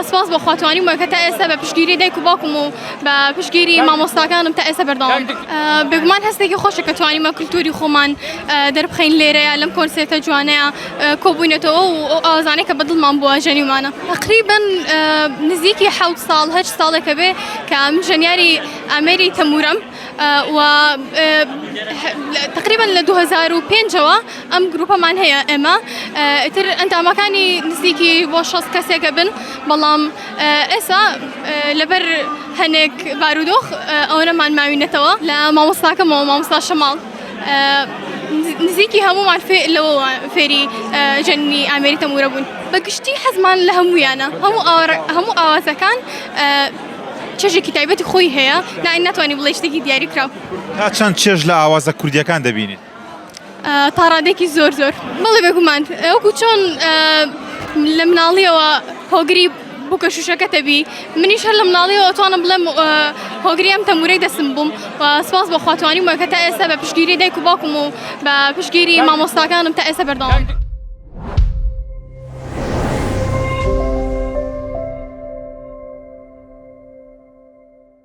سپاس بۆ خواتوانیمەوە کە تا ئێستا بە پشتگیری دایک و باوکم و بە پشتگیری مامۆستاکانم تا ئێستا بەردەوام بگومان هەستێکی خۆشە کە توانیمە کولتوری خۆمان دەربخەین لێرەیە لەم کۆنسێرتە جوانەیە کۆبوونێتەوە و ئازانەی کە بەدڵمان بووە ژەنیمانە تقریباً نزیکی 7 ساڵ 8 ساڵێکە بێ کە من ژەنیاری ئامێری تەمورەم و تقریبا لە 2005ەوە ئەم گروپەمان هەیە ئێمە ئیتر ئەندامەکانی نزیکی بۆ 6 کەسێکە بن بەڵام ئێستا لەبەر هەنێک بارودۆخ ئەوەنەمان ماوینێتەوە لە مامۆستاکەمەوە مامۆستا شەماڵ نزیکی هەمومان لەوە فێری ژەنی ئامێری تەمورە بوون بەگشتی حەزمان لە هەموویانە هەموو ئاوازەکان چێژێکی تایبەتی خۆی هەیە ناتوانانی بڵێ شتێکی دیاری کراو تا چەند چێژ لە ئاوازە کوردیەکان دەبینیت تا ڕادێکی زۆر بەڵێ بێگومان وەکو چۆن لە مناڵیەوە هۆگری بووکە شوشەکە تەبی منیش هەر لە مناڵیەوە توانم بڵێم هۆگری ئەم تەمورەی دەستم بووم و سپاس بۆ خواتوانیمەوە کە تا ئێستا بە پشتگیری دایک و باوکم و بە پشتگیری مامۆستاکانم تا ئێستا بەردەوام